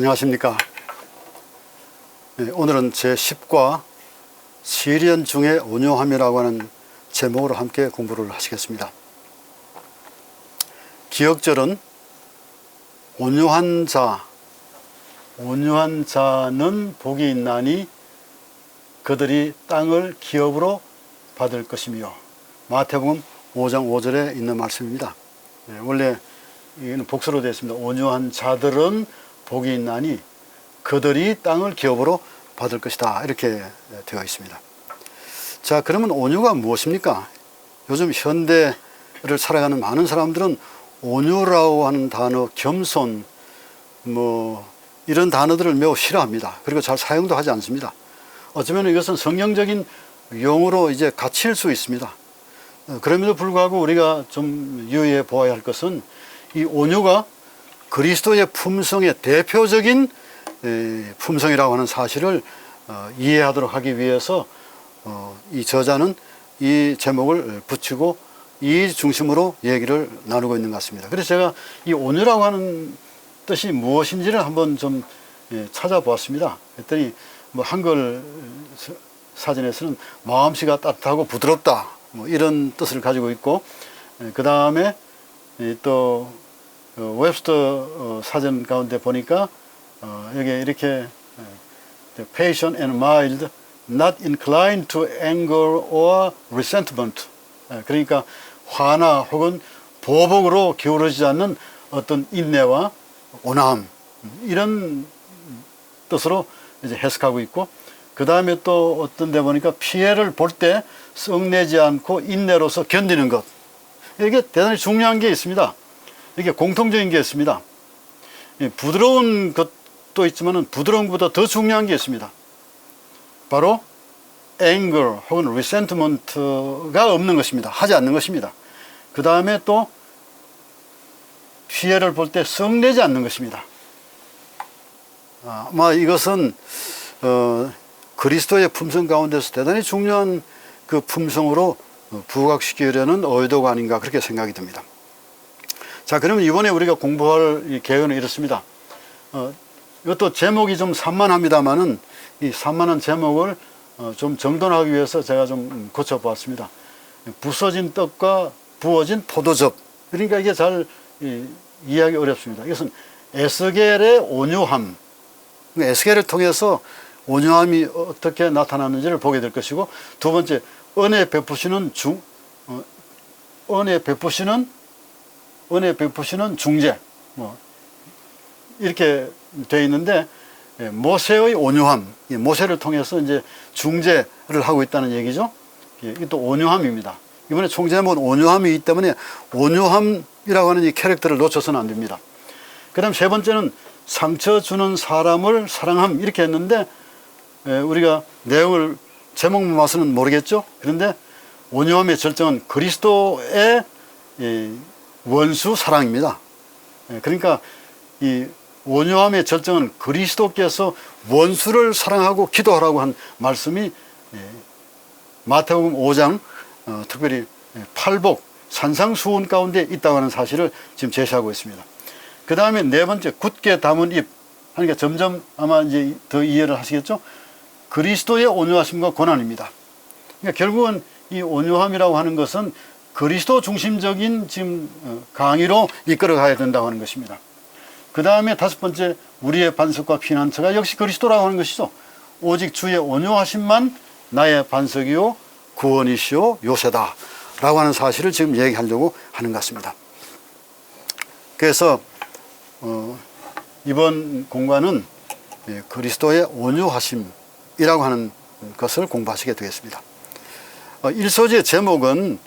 안녕하십니까. 오늘은 제10과 시련 중에 온유함이라고 하는 제목으로 함께 공부를 하시겠습니다. 기억절은 온유한 자는 복이 있나니 그들이 땅을 기업으로 받을 것이며, 마태복음 5장 5절에 있는 말씀입니다. 원래 이는 복수로 되어 있습니다. 온유한 자들은 복이 있나니 그들이 땅을 기업으로 받을 것이다, 이렇게 되어 있습니다. 자, 그러면 온유가 무엇입니까? 요즘 현대를 살아가는 많은 사람들은 온유라고 하는 단어, 겸손, 이런 단어들을 매우 싫어합니다. 그리고 잘 사용도 하지 않습니다. 어쩌면 이것은 성경적인 용어로 이제 갇힐 수 있습니다. 그럼에도 불구하고 우리가 좀 유의해 보아야 할 것은, 이 온유가 그리스도의 품성의 대표적인 품성이라고 하는 사실을 이해하도록 하기 위해서 이 저자는 이 제목을 붙이고 이 중심으로 얘기를 나누고 있는 것 같습니다. 그래서 제가 이 온유라고 하는 뜻이 무엇인지를 한번 좀 찾아보았습니다. 그랬더니 한글 사전에서는 마음씨가 따뜻하고 부드럽다, 이런 뜻을 가지고 있고, 그 다음에 또 웹스터 사전 가운데 보니까 여기 이렇게 patient and mild, not inclined to anger or resentment. 그러니까 화나 혹은 보복으로 기울어지지 않는 어떤 인내와 온화함, 이런 뜻으로 이제 해석하고 있고, 그 다음에 또 어떤 데 보니까 피해를 볼 때 썩내지 않고 인내로서 견디는 것. 이게 대단히 중요한 게 있습니다. 이게 공통적인 게 있습니다. 부드러운 것도 있지만 부드러운 것보다 더 중요한 게 있습니다. 바로 anger 혹은 resentment가 없는 것입니다. 하지 않는 것입니다. 그 다음에 또 피해를 볼 때 썩내지 않는 것입니다. 아마 이것은 그리스도의 품성 가운데서 대단히 중요한 그 품성으로 부각시키려는 의도가 아닌가, 그렇게 생각이 듭니다. 자, 그러면 이번에 우리가 공부할 계획은 이렇습니다. 이것도 제목이 좀 산만합니다만은 이 산만한 제목을 좀 정돈하기 위해서 제가 좀 고쳐보았습니다. 부서진 떡과 부어진 포도즙. 그러니까 이게 잘 이해하기 어렵습니다. 이것은 에스겔의 온유함, 에스겔을 통해서 온유함이 어떻게 나타나는지를 보게 될 것이고, 두 번째, 은혜 베푸시는 중재, 이렇게 되어 있는데, 모세의 온유함, 모세를 통해서 이제 중재를 하고 있다는 얘기죠. 이게 또 온유함입니다. 이번에 총제목은 온유함이 있기 때문에 온유함이라고 하는 이 캐릭터를 놓쳐서는 안 됩니다. 그 다음 세 번째는 상처 주는 사람을 사랑함, 이렇게 했는데, 우리가 내용을 제목만 봐서는 모르겠죠. 그런데 온유함의 절정은 그리스도의 원수 사랑입니다. 그러니까 이 온유함의 절정은 그리스도께서 원수를 사랑하고 기도하라고 한 말씀이 마태복음 5장 특별히 팔복 산상수훈 가운데 있다고 하는 사실을 지금 제시하고 있습니다. 그 다음에 네 번째, 굳게 담은 입 하니까 점점 아마 이제 더 이해를 하시겠죠. 그리스도의 온유하심과 고난입니다. 그러니까 결국은 이 온유함이라고 하는 것은 그리스도 중심적인 지금 강의로 이끌어 가야 된다고 하는 것입니다. 그 다음에 다섯 번째, 우리의 반석과 피난처가 역시 그리스도라고 하는 것이죠. 오직 주의 온유하심만 나의 반석이요 구원이시요 요새다 라고 하는 사실을 지금 얘기하려고 하는 것 같습니다. 그래서 이번 공부는 그리스도의 온유하심이라고 하는 것을 공부하시게 되겠습니다. 1소지의 제목은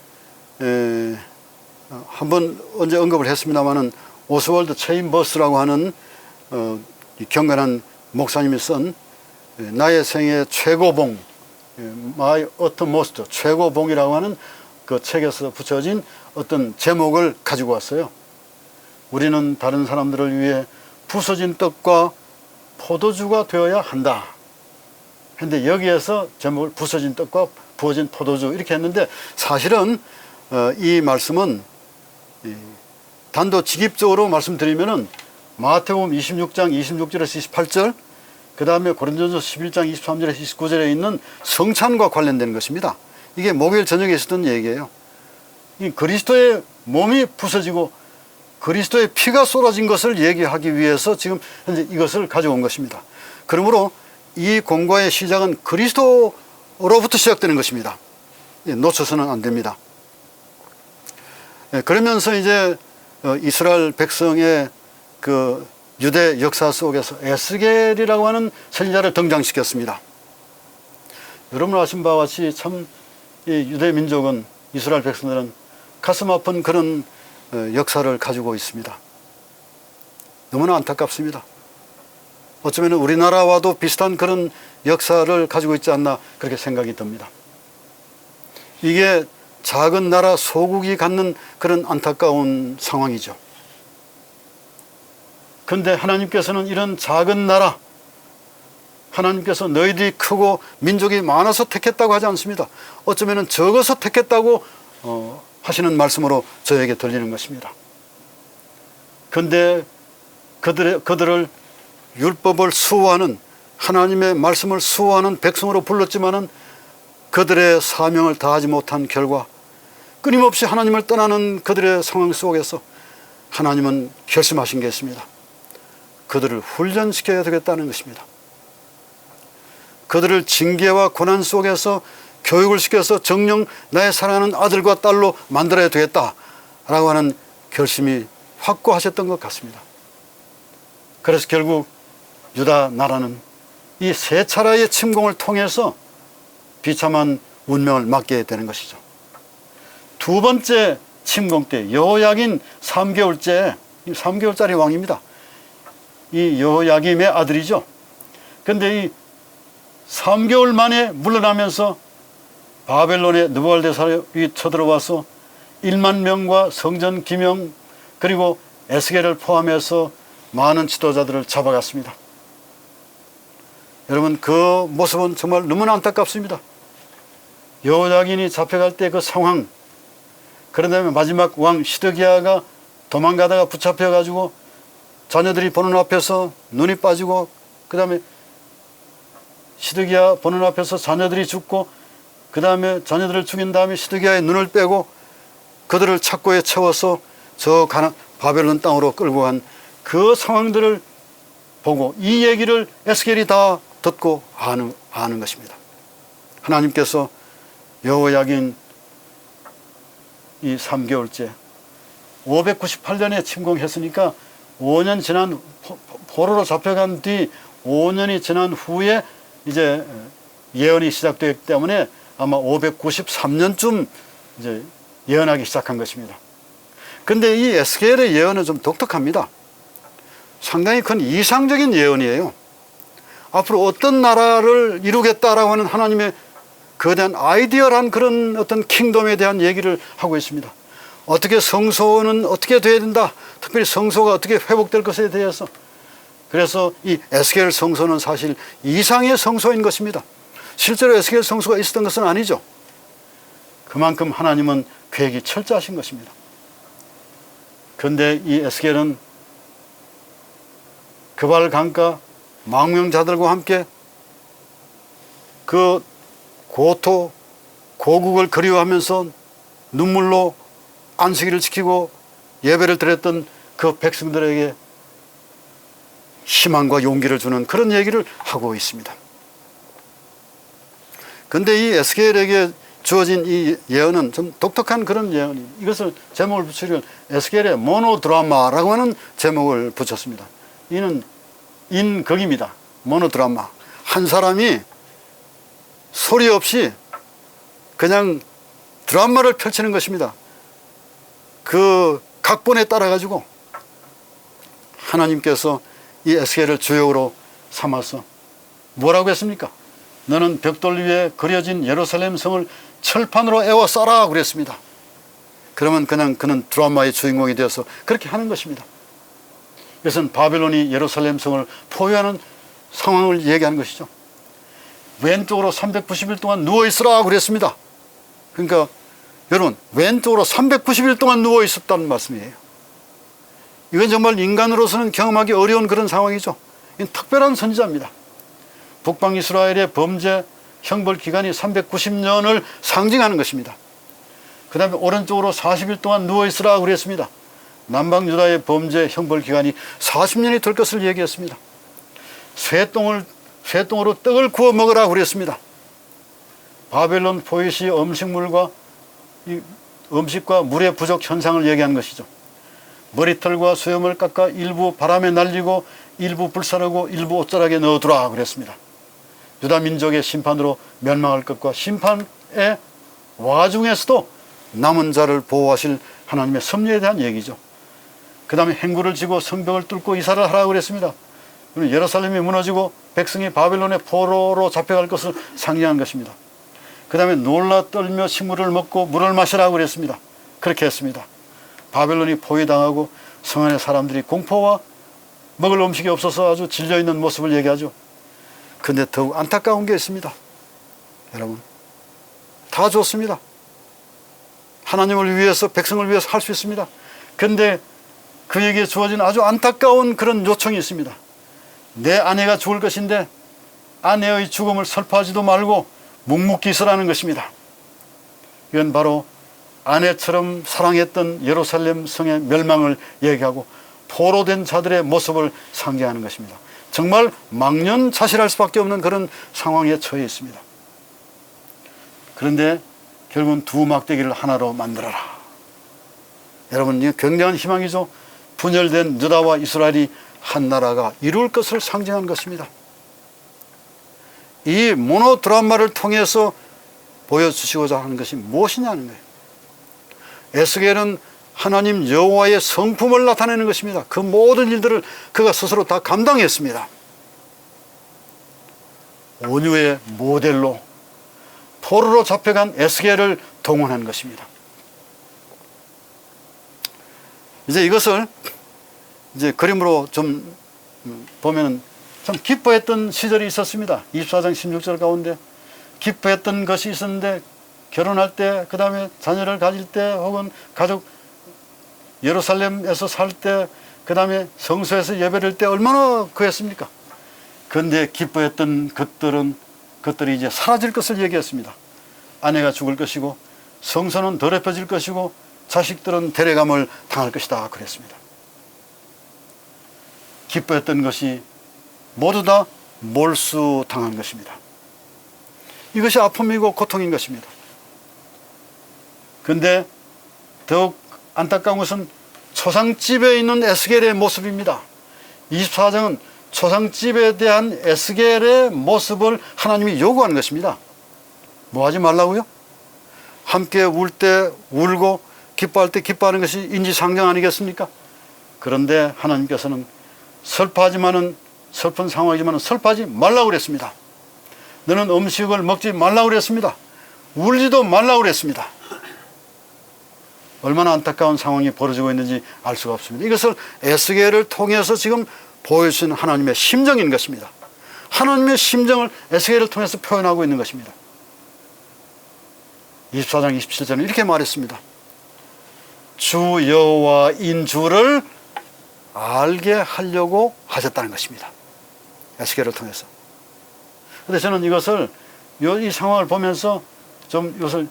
한번 언제 언급을 했습니다마는 오스월드 체인버스라고 하는 경건한 목사님이 쓴 나의 생애 최고봉, My Utmost, 최고봉이라고 하는 그 책에서 붙여진 어떤 제목을 가지고 왔어요. 우리는 다른 사람들을 위해 부서진 떡과 포도주가 되어야 한다. 근데 여기에서 제목을 부서진 떡과 부어진 포도주, 이렇게 했는데, 사실은 이 말씀은 단도직입적으로 말씀드리면은 마태복음 26장 26절에서 28절, 그 다음에 고린도전서 11장 23절에서 29절에 있는 성찬과 관련된 것입니다. 이게 목요일 저녁에 있었던 얘기예요. 이 그리스도의 몸이 부서지고 그리스도의 피가 쏟아진 것을 얘기하기 위해서 지금 현재 이것을 가져온 것입니다. 그러므로 이 공과의 시작은 그리스도로부터 시작되는 것입니다. 놓쳐서는 안 됩니다. 그러면서 이제 이스라엘 백성의 그 유대 역사 속에서 에스겔이라고 하는 선지자를 등장시켰습니다. 여러분 아신 바와 같이 참 이 유대 민족은, 이스라엘 백성들은 가슴 아픈 그런 역사를 가지고 있습니다. 너무나 안타깝습니다. 어쩌면 우리나라와도 비슷한 그런 역사를 가지고 있지 않나 그렇게 생각이 듭니다. 이게 작은 나라 소국이 갖는 그런 안타까운 상황이죠. 그런데 하나님께서는 이런 작은 나라, 하나님께서 너희들이 크고 민족이 많아서 택했다고 하지 않습니다. 어쩌면 적어서 택했다고 하시는 말씀으로 저에게 들리는 것입니다. 그런데 그들을 율법을 수호하는, 하나님의 말씀을 수호하는 백성으로 불렀지만은 그들의 사명을 다하지 못한 결과 끊임없이 하나님을 떠나는 그들의 상황 속에서 하나님은 결심하신 게 있습니다. 그들을 훈련시켜야 되겠다는 것입니다. 그들을 징계와 고난 속에서 교육을 시켜서 정녕 나의 사랑하는 아들과 딸로 만들어야 되겠다라고 하는 결심이 확고하셨던 것 같습니다. 그래서 결국 유다 나라는 이 세 차례의 침공을 통해서 비참한 운명을 맞게 되는 것이죠. 두 번째 침공 때 여호야긴 3개월짜리 왕입니다. 이 여호야김의 아들이죠. 그런데 이 3개월 만에 물러나면서 바벨론의 느부갓네살이 쳐들어와서 1만 명과 성전 기명 그리고 에스겔을 포함해서 많은 지도자들을 잡아갔습니다. 여러분, 그 모습은 정말 너무나 안타깝습니다. 여호야긴이 잡혀갈 때 그 상황, 그런 다음에 마지막 왕 시드기야가 도망가다가 붙잡혀가지고 자녀들이 보는 앞에서 눈이 빠지고, 그 다음에 시드기야 보는 앞에서 자녀들이 죽고, 그 다음에 자녀들을 죽인 다음에 시드기야의 눈을 빼고 그들을 착고에 채워서 저 바벨론 땅으로 끌고 간 그 상황들을 보고 이 얘기를 에스겔이 다 듣고 아는 것입니다. 하나님께서 여호야긴 이 3개월째 598년에 침공했으니까 5년 지난, 포로로 잡혀간 뒤 5년이 지난 후에 이제 예언이 시작되기 때문에 아마 593년쯤 이제 예언하기 시작한 것입니다. 근데 이 에스겔의 예언은 좀 독특합니다. 상당히 큰 이상적인 예언이에요. 앞으로 어떤 나라를 이루겠다라고 하는 하나님의 거대한 아이디어란 그런 어떤 킹덤에 대한 얘기를 하고 있습니다. 어떻게 성소는 어떻게 돼야 된다, 특별히 성소가 어떻게 회복될 것에 대해서. 그래서 이 에스겔 성소는 사실 이상의 성소인 것입니다. 실제로 에스겔 성소가 있었던 것은 아니죠. 그만큼 하나님은 계획이 철저하신 것입니다. 그런데 이 에스겔은 그발 강가 망명자들과 함께 그 고토 고국을 그리워하면서 눈물로 안식일을 지키고 예배를 드렸던 그 백성들에게 희망과 용기를 주는 그런 얘기를 하고 있습니다. 그런데 이 에스겔에게 주어진 이 예언은 좀 독특한 그런 예언이, 이것을 제목을 붙이려 에스겔의 모노드라마라고 하는 제목을 붙였습니다. 이는 인극입니다. 모노드라마. 한 사람이 소리 없이 그냥 드라마를 펼치는 것입니다. 그 각본에 따라 가지고 하나님께서 이 에스겔을 주역으로 삼아서 뭐라고 했습니까? 너는 벽돌 위에 그려진 예루살렘 성을 철판으로 에워 싸라 그랬습니다. 그러면 그냥 그는 드라마의 주인공이 되어서 그렇게 하는 것입니다. 이것은 바벨론이 예루살렘 성을 포위하는 상황을 얘기하는 것이죠. 왼쪽으로 390일 동안 누워있으라 그랬습니다. 그러니까 여러분, 왼쪽으로 390일 동안 누워있었다는 말씀이에요. 이건 정말 인간으로서는 경험하기 어려운 그런 상황이죠. 이건 특별한 선지자입니다. 북방 이스라엘의 범죄 형벌 기간이 390년을 상징하는 것입니다. 그 다음에 오른쪽으로 40일 동안 누워있으라 그랬습니다. 남방 유다의 범죄 형벌 기간이 40년이 될 것을 얘기했습니다. 쇠똥으로 떡을 구워 먹으라 그랬습니다. 바벨론 포이시 음식과 물의 부족 현상을 얘기하는 것이죠. 머리털과 수염을 깎아 일부 바람에 날리고 일부 불사르고 일부 옷자락에 넣어두라 그랬습니다. 유다 민족의 심판으로 멸망할 것과 심판의 와중에서도 남은 자를 보호하실 하나님의 섭리에 대한 얘기죠. 그 다음에 행구를 지고 성벽을 뚫고 이사를 하라고 그랬습니다. 예루살렘이 무너지고 백성이 바벨론의 포로로 잡혀갈 것을 상징한 것입니다. 그 다음에 놀라 떨며 식물을 먹고 물을 마시라고 그랬습니다. 그렇게 했습니다. 바벨론이 포위당하고 성 안의 사람들이 공포와 먹을 음식이 없어서 아주 질려있는 모습을 얘기하죠. 그런데 더욱 안타까운 게 있습니다. 여러분, 다 좋습니다. 하나님을 위해서, 백성을 위해서 할 수 있습니다. 그런데 그에게 주어진 아주 안타까운 그런 요청이 있습니다. 내 아내가 죽을 것인데 아내의 죽음을 슬퍼하지도 말고 묵묵히 있으라는 것입니다. 이건 바로 아내처럼 사랑했던 예루살렘 성의 멸망을 얘기하고 포로된 자들의 모습을 상징하는 것입니다. 정말 망연자실할 수밖에 없는 그런 상황에 처해 있습니다. 그런데 결국은 두 막대기를 하나로 만들어라. 여러분, 이게 굉장한 희망이죠. 분열된 유다와 이스라엘이 한 나라가 이룰 것을 상징하는 것입니다. 이 모노드라마를 통해서 보여주시고자 하는 것이 무엇이냐는 거예요. 에스겔은 하나님 여호와의 성품을 나타내는 것입니다. 그 모든 일들을 그가 스스로 다 감당했습니다. 온유의 모델로 포로로 잡혀간 에스겔을 동원한 것입니다. 이제 이것을 이제 그림으로 좀 보면 참 기뻐했던 시절이 있었습니다. 24장 16절 가운데 기뻐했던 것이 있었는데, 결혼할 때, 그 다음에 자녀를 가질 때, 혹은 가족 예루살렘에서 살 때, 그 다음에 성소에서 예배를 때 얼마나 그랬습니까? 그런데 기뻐했던 것들이 이제 사라질 것을 얘기했습니다. 아내가 죽을 것이고, 성소는 더럽혀질 것이고, 자식들은 데려감을 당할 것이다 그랬습니다. 기뻐했던 것이 모두 다 몰수당한 것입니다. 이것이 아픔이고 고통인 것입니다. 그런데 더욱 안타까운 것은 초상집에 있는 에스겔의 모습입니다. 24장은 초상집에 대한 에스겔의 모습을 하나님이 요구하는 것입니다. 뭐 하지 말라고요? 함께 울 때 울고 기뻐할 때 기뻐하는 것이 인지상정 아니겠습니까? 그런데 하나님께서는 슬픈 상황이지만 슬퍼하지 말라고 그랬습니다. 너는 음식을 먹지 말라고 그랬습니다. 울지도 말라고 그랬습니다. 얼마나 안타까운 상황이 벌어지고 있는지 알 수가 없습니다. 이것을 에스겔을 통해서 지금 보여주신 하나님의 심정인 것입니다. 하나님의 심정을 에스겔을 통해서 표현하고 있는 것입니다. 24장 27절은 이렇게 말했습니다. 주 여호와인 주를 알게 하려고 하셨다는 것입니다. 에스겔을 통해서. 그런데 저는 이것을, 이 상황을 보면서 좀 이것을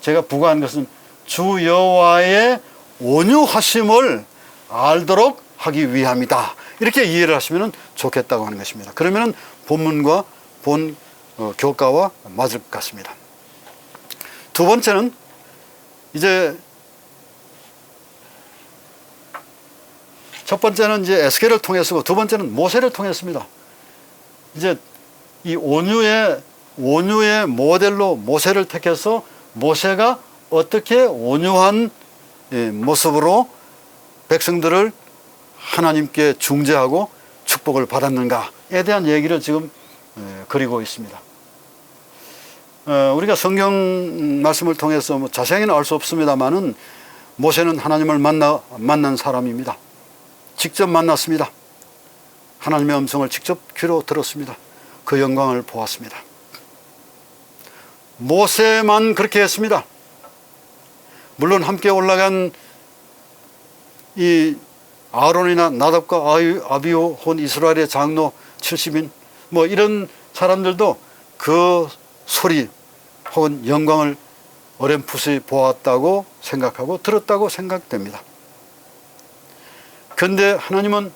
제가 부과한 것은 주 여호와의 온유하심을 알도록 하기 위함이다. 이렇게 이해를 하시면 좋겠다고 하는 것입니다. 그러면 본문과 본 교과와 맞을 것 같습니다. 두 번째는 이제 첫 번째는 이제 에스겔을 통해서고, 두 번째는 모세를 통했습니다. 이제 이 온유의 모델로 모세를 택해서 모세가 어떻게 온유한 모습으로 백성들을 하나님께 중재하고 축복을 받았는가에 대한 얘기를 지금 그리고 있습니다. 우리가 성경 말씀을 통해서 뭐 자세히는 알 수 없습니다만은 모세는 하나님을 만난 사람입니다. 직접 만났습니다. 하나님의 음성을 직접 귀로 들었습니다. 그 영광을 보았습니다. 모세만 그렇게 했습니다. 물론 함께 올라간 이 아론이나 나답과 아비후 혼 이스라엘의 장로 70인 뭐 이런 사람들도 그 소리 혹은 영광을 어렴풋이 보았다고 생각하고 들었다고 생각됩니다. 그런데 하나님은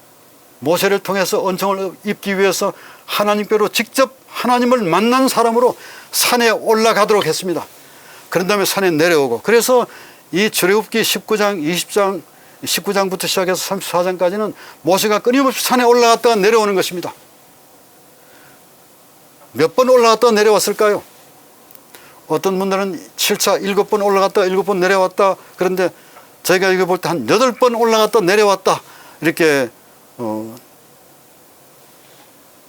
모세를 통해서 은총을 입기 위해서 하나님께로 직접 하나님을 만난 사람으로 산에 올라가도록 했습니다. 그런 다음에 산에 내려오고, 그래서 이 출애굽기 19장부터 시작해서 34장까지는 모세가 끊임없이 산에 올라갔다가 내려오는 것입니다. 몇 번 올라갔다가 내려왔을까요? 어떤 분들은 7차 7번 올라갔다가 7번 내려왔다. 그런데 저희가 이거 볼 때 한 8번 올라갔다 내려왔다 이렇게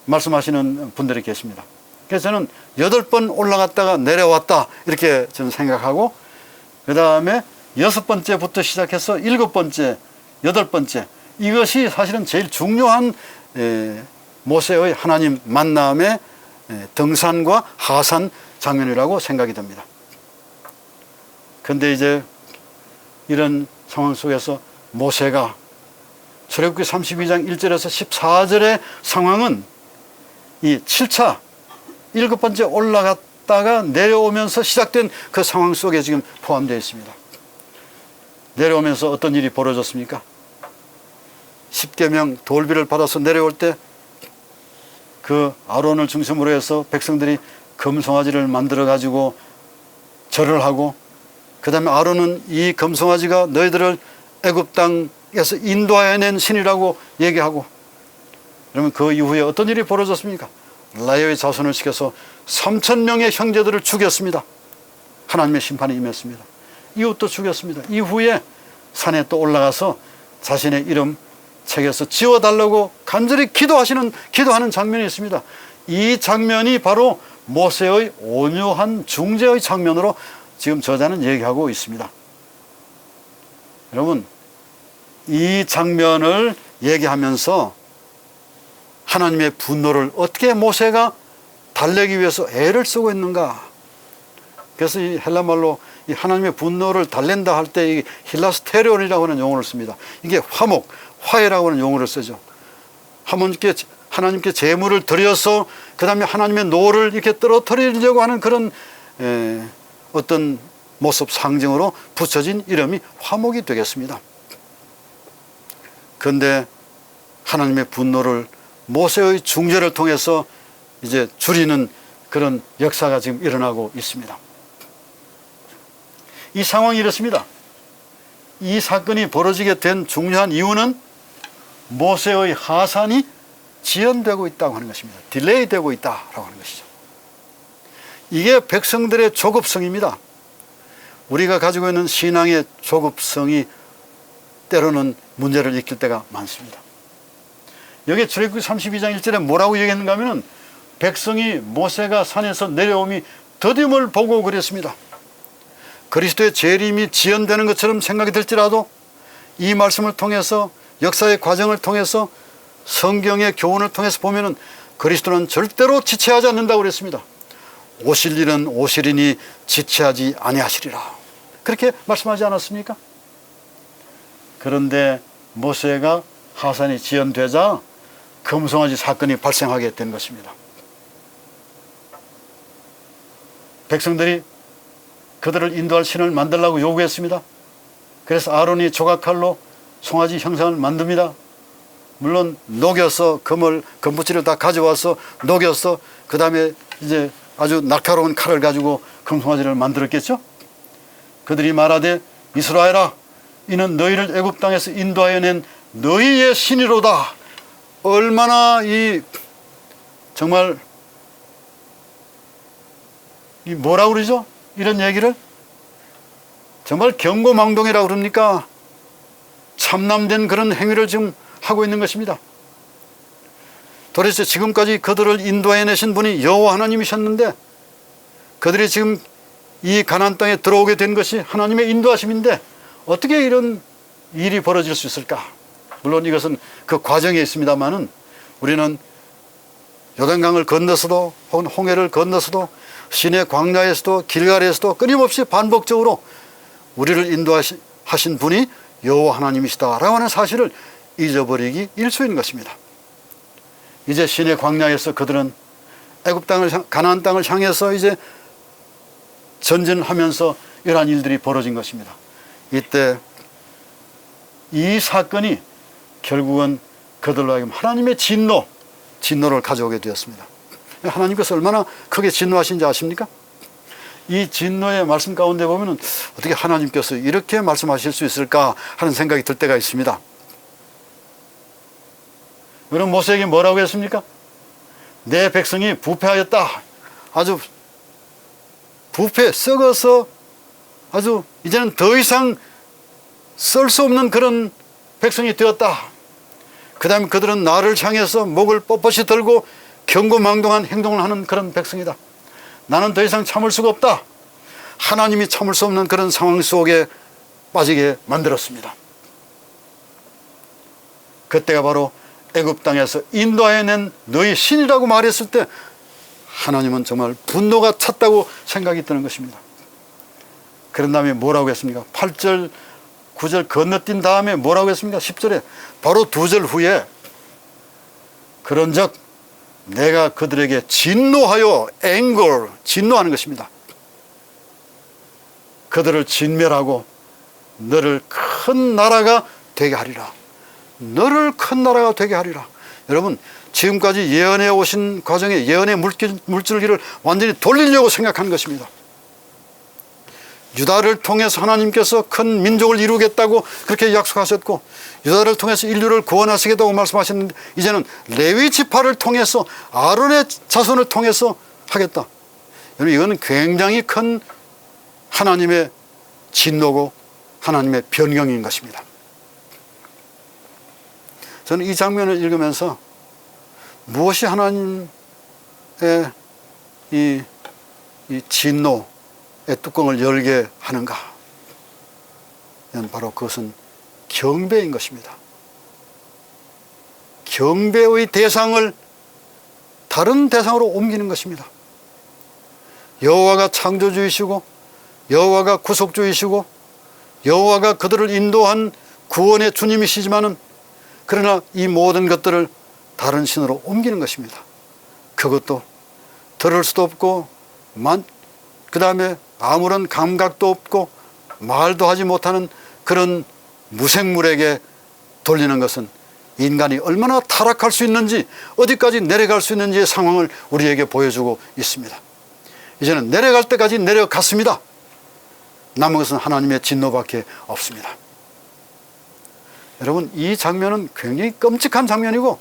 말씀하시는 분들이 계십니다. 그래서 저는 8번 올라갔다가 내려왔다 이렇게 저는 생각하고, 그 다음에 6번째부터 시작해서 7번째, 8번째, 이것이 사실은 제일 중요한 모세의 하나님 만남의 등산과 하산 장면이라고 생각이 됩니다. 그런데 이제 이런 상황 속에서 모세가 출애굽기 32장 1절에서 14절의 상황은 이 7차 7번째 올라갔다가 내려오면서 시작된 그 상황 속에 지금 포함되어 있습니다. 내려오면서 어떤 일이 벌어졌습니까? 10계명 돌비를 받아서 내려올 때 그 아론을 중심으로 해서 백성들이 금송아지를 만들어 가지고 절을 하고, 그 다음에 아론은 이 금송아지가 너희들을 애굽 땅에서 인도하여낸 신이라고 얘기하고, 그러면 그 이후에 어떤 일이 벌어졌습니까? 라이오의 자손을 시켜서 3,000명의 형제들을 죽였습니다. 하나님의 심판이 임했습니다. 이웃도 죽였습니다. 이후에 산에 또 올라가서 자신의 이름 책에서 지워달라고 간절히 기도하는 장면이 있습니다. 이 장면이 바로 모세의 온유한 중재의 장면으로 지금 저자는 얘기하고 있습니다. 여러분, 이 장면을 얘기하면서 하나님의 분노를 어떻게 모세가 달래기 위해서 애를 쓰고 있는가. 그래서 이 헬라말로 이 하나님의 분노를 달랜다 할 때 이 힐라스테리온이라고 하는 용어를 씁니다. 이게 화해라고 하는 용어를 쓰죠. 하나님께 제물을 드려서 그 다음에 하나님의 노를 이렇게 떨어뜨리려고 하는 그런 어떤 모습 상징으로 붙여진 이름이 화목이 되겠습니다. 그런데 하나님의 분노를 모세의 중재를 통해서 이제 줄이는 그런 역사가 지금 일어나고 있습니다. 이 상황이 이렇습니다. 이 사건이 벌어지게 된 중요한 이유는 모세의 하산이 지연되고 있다고 하는 것입니다. 딜레이 되고 있다고 하는 것이죠. 이게 백성들의 조급성입니다. 우리가 가지고 있는 신앙의 조급성이 때로는 문제를 일으킬 때가 많습니다. 여기 출애굽기 32장 1절에 뭐라고 얘기했는가 하면 백성이 모세가 산에서 내려옴이 더딤을 보고 그랬습니다. 그리스도의 재림이 지연되는 것처럼 생각이 들지라도 이 말씀을 통해서 역사의 과정을 통해서 성경의 교훈을 통해서 보면은 그리스도는 절대로 지체하지 않는다고 그랬습니다. 오실 일은 오시리니 지체하지 아니하시리라. 그렇게 말씀하지 않았습니까? 그런데 모세가 하산이 지연되자 금송아지 사건이 발생하게 된 것입니다. 백성들이 그들을 인도할 신을 만들라고 요구했습니다. 그래서 아론이 조각칼로 송아지 형상을 만듭니다. 물론 녹여서 금붙이를 다 가져와서 녹여서 그 다음에 이제 아주 날카로운 칼을 가지고 금송아지를 만들었겠죠. 그들이 말하되 이스라엘아, 이는 너희를 애굽 땅에서 인도하여 낸 너희의 신이로다. 얼마나 정말 뭐라고 그러죠? 이런 얘기를 정말 경고망동이라고 그럽니까? 참남된 그런 행위를 지금 하고 있는 것입니다. 도대체 지금까지 그들을 인도해내신 분이 여호와 하나님이셨는데 그들이 지금 이 가나안 땅에 들어오게 된 것이 하나님의 인도하심인데 어떻게 이런 일이 벌어질 수 있을까? 물론 이것은 그 과정에 있습니다만은 우리는 요단강을 건너서도 혹은 홍해를 건너서도 시내 광야에서도 길갈에서도 끊임없이 반복적으로 우리를 인도하신 분이 여호와 하나님이시다라고 하는 사실을 잊어버리기 일쑤인 것입니다. 이제 신의 광야에서 그들은 애굽 땅을 가나안 땅을 향해서 이제 전진하면서 이러한 일들이 벌어진 것입니다. 이때 이 사건이 결국은 그들로 하여금 하나님의 진노를 가져오게 되었습니다. 하나님께서 얼마나 크게 진노하신지 아십니까? 이 진노의 말씀 가운데 보면은 어떻게 하나님께서 이렇게 말씀하실 수 있을까 하는 생각이 들 때가 있습니다. 그럼 모세에게 뭐라고 했습니까? 내 백성이 부패하였다. 아주 부패, 썩어서 아주 이제는 더 이상 썰 수 없는 그런 백성이 되었다. 그 다음에 그들은 나를 향해서 목을 뻣뻣이 들고 경고망동한 행동을 하는 그런 백성이다. 나는 더 이상 참을 수가 없다. 하나님이 참을 수 없는 그런 상황 속에 빠지게 만들었습니다. 그때가 바로 애굽 땅에서 인도해낸 너희 신이라고 말했을 때 하나님은 정말 분노가 찼다고 생각이 드는 것입니다. 그런 다음에 뭐라고 했습니까? 8절 9절 건너뛴 다음에 뭐라고 했습니까? 10절에 바로 2절 후에 그런즉 내가 그들에게 진노하여 진노하는 것입니다. 그들을 진멸하고 너를 큰 나라가 되게 하리라. 너를 큰 나라가 되게 하리라. 여러분, 지금까지 예언해 오신 과정에 예언의 물줄기를 완전히 돌리려고 생각한 것입니다. 유다를 통해서 하나님께서 큰 민족을 이루겠다고 그렇게 약속하셨고, 유다를 통해서 인류를 구원하시겠다고 말씀하셨는데, 이제는 레위 지파를 통해서 아론의 자손을 통해서 하겠다. 여러분, 이거는 굉장히 큰 하나님의 진노고 하나님의 변경인 것입니다. 저는 이 장면을 읽으면서 무엇이 하나님의 이 진노의 뚜껑을 열게 하는가? 바로 그것은 경배인 것입니다. 경배의 대상을 다른 대상으로 옮기는 것입니다. 여호와가 창조주이시고 여호와가 구속주이시고 여호와가 그들을 인도한 구원의 주님이시지만은, 그러나 이 모든 것들을 다른 신으로 옮기는 것입니다. 그것도 들을 수도 없고 그 다음에 아무런 감각도 없고 말도 하지 못하는 그런 무생물에게 돌리는 것은 인간이 얼마나 타락할 수 있는지, 어디까지 내려갈 수 있는지의 상황을 우리에게 보여주고 있습니다. 이제는 내려갈 때까지 내려갔습니다. 남은 것은 하나님의 진노밖에 없습니다. 여러분, 이 장면은 굉장히 끔찍한 장면이고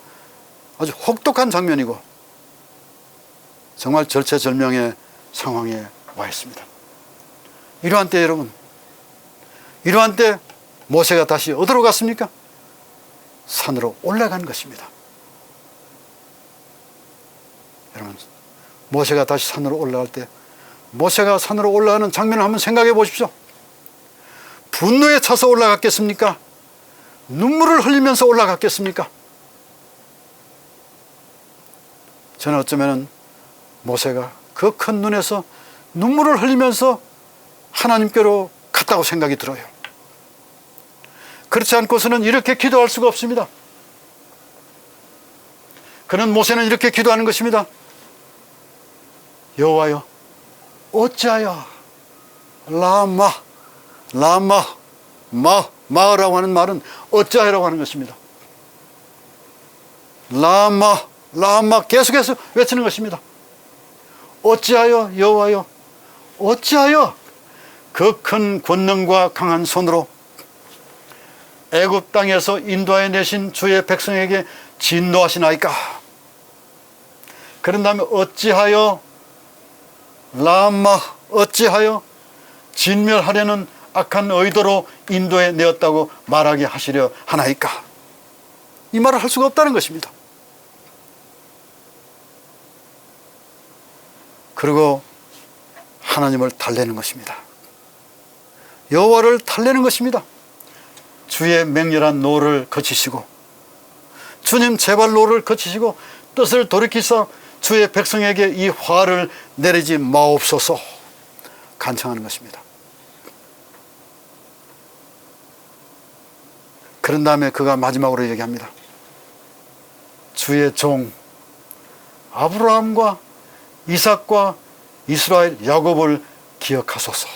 아주 혹독한 장면이고 정말 절체절명의 상황에 와 있습니다. 이러한 때 여러분, 이러한 때 모세가 다시 어디로 갔습니까? 산으로 올라간 것입니다. 여러분, 모세가 다시 산으로 올라갈 때, 모세가 산으로 올라가는 장면을 한번 생각해 보십시오. 분노에 차서 올라갔겠습니까? 눈물을 흘리면서 올라갔겠습니까? 저는 어쩌면 모세가 그 큰 눈에서 눈물을 흘리면서 하나님께로 갔다고 생각이 들어요. 그렇지 않고서는 이렇게 기도할 수가 없습니다. 그는 모세는 이렇게 기도하는 것입니다. 여호와여, 어찌하여 마라고 하는 말은 어찌하여라고 하는 것입니다. 라마 계속해서 외치는 것입니다. 어찌하여 여호와여, 어찌하여 그 큰 권능과 강한 손으로 애굽 땅에서 인도하여 내신 주의 백성에게 진노하시나이까? 그런 다음에 어찌하여 어찌하여 진멸하려는 악한 의도로 인도해 내었다고 말하게 하시려 하나이까? 이 말을 할 수가 없다는 것입니다. 그리고 하나님을 달래는 것입니다. 여호와를 달래는 것입니다. 주의 맹렬한 노를 거치시고, 주님 제발 노를 거치시고 뜻을 돌이키사 주의 백성에게 이 화를 내리지 마옵소서 간청하는 것입니다. 그런 다음에 그가 마지막으로 얘기합니다. 주의 종 아브라함과 이삭과 이스라엘 야곱을 기억하소서.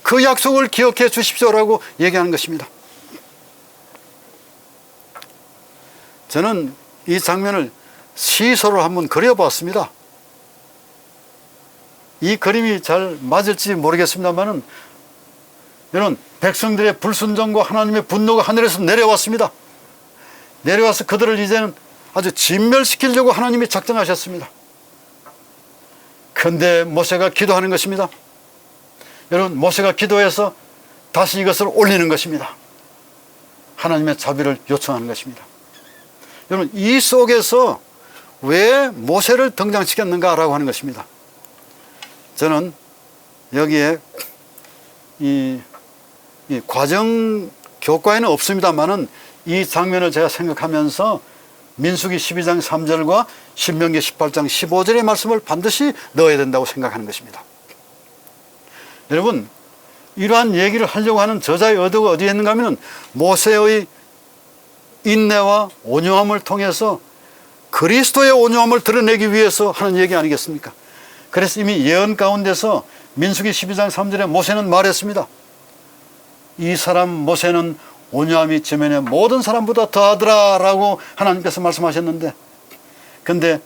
그 약속을 기억해 주십시오라고 얘기하는 것입니다. 저는 이 장면을 시소를 한번 그려봤습니다. 이 그림이 잘 맞을지 모르겠습니다만은 여러분, 백성들의 불순종과 하나님의 분노가 하늘에서 내려왔습니다. 내려와서 그들을 이제는 아주 진멸시키려고 하나님이 작정하셨습니다. 그런데 모세가 기도하는 것입니다. 여러분, 모세가 기도해서 다시 이것을 올리는 것입니다. 하나님의 자비를 요청하는 것입니다. 여러분, 이 속에서 왜 모세를 등장시켰는가라고 하는 것입니다. 저는 여기에 이 과정 교과에는 없습니다만은 이 장면을 제가 생각하면서 민수기 12장 3절과 신명기 18장 15절의 말씀을 반드시 넣어야 된다고 생각하는 것입니다. 여러분, 이러한 얘기를 하려고 하는 저자의 의도가 어디에 있는가 하면 모세의 인내와 온유함을 통해서 그리스도의 온유함을 드러내기 위해서 하는 얘기 아니겠습니까? 그래서 이미 예언 가운데서 민수기 12장 3절에 모세는 말했습니다. 이 사람 모세는 온유함이 지면의 모든 사람보다 더하더라 라고 하나님께서 말씀하셨는데, 근데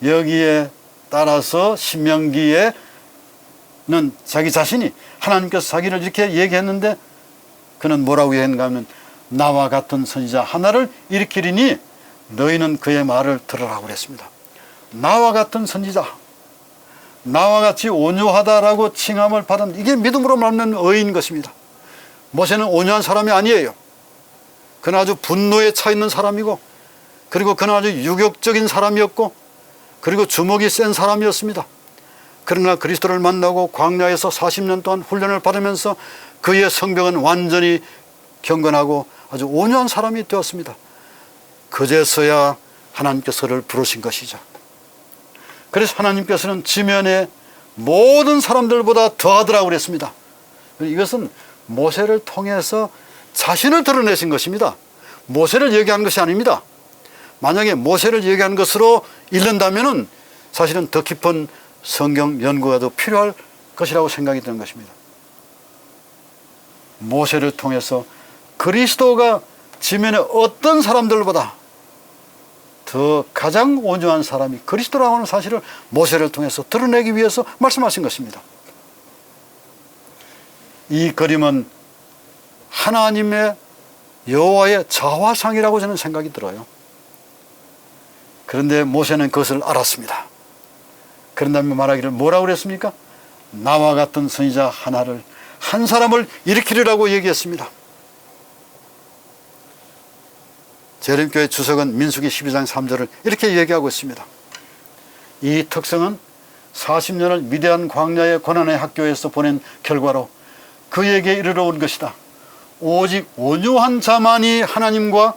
여기에 따라서 신명기에는 자기 자신이 하나님께서 자기를 이렇게 얘기했는데 그는 뭐라고 얘기했는가 하면 나와 같은 선지자 하나를 일으키리니 너희는 그의 말을 들으라고 그랬습니다. 나와 같은 선지자, 나와 같이 온유하다라고 칭함을 받은, 이게 믿음으로 말하는 의인 것입니다. 모세는 온유한 사람이 아니에요. 그는 아주 분노에 차 있는 사람이고, 그리고 그는 아주 유격적인 사람이었고, 그리고 주먹이 센 사람이었습니다. 그러나 그리스도를 만나고 광야에서 40년 동안 훈련을 받으면서 그의 성벽은 완전히 경건하고 아주 온유한 사람이 되었습니다. 그제서야 하나님께서 그를 부르신 것이죠. 그래서 하나님께서는 지면의 모든 사람들보다 더하더라고 그랬습니다. 이것은 모세를 통해서 자신을 드러내신 것입니다. 모세를 얘기한 것이 아닙니다. 만약에 모세를 얘기한 것으로 읽는다면 사실은 더 깊은 성경 연구가 더 필요할 것이라고 생각이 드는 것입니다. 모세를 통해서 그리스도가 지면의 어떤 사람들보다 더 가장 온유한 사람이 그리스도라고 하는 사실을 모세를 통해서 드러내기 위해서 말씀하신 것입니다. 이 그림은 하나님의 여호와의 자화상이라고 저는 생각이 들어요. 그런데 모세는 그것을 알았습니다. 그런 다음에 말하기를 뭐라고 그랬습니까? 나와 같은 선지자 하나를, 한 사람을 일으키리라고 얘기했습니다. 재림교회 주석은 민수기 12장 3절을 이렇게 얘기하고 있습니다. 이 특성은 40년을 미대한 광야의 고난의 학교에서 보낸 결과로 그에게 이르러 온 것이다. 오직 온유한 자만이 하나님과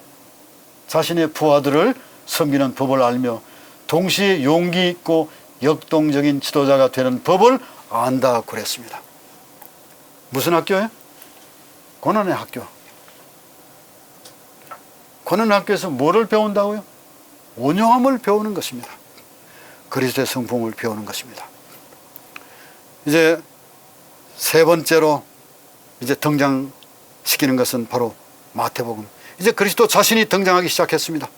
자신의 부하들을 섬기는 법을 알며 동시에 용기 있고 역동적인 지도자가 되는 법을 안다 그랬습니다. 무슨 학교예요? 고난의 학교. 고난의 학교에서 뭐를 배운다고요? 온유함을 배우는 것입니다. 그리스도의 성품을 배우는 것입니다. 이제 세 번째로 이제 등장시키는 것은 바로 마태복음. 이제 그리스도 자신이 등장하기 시작했습니다.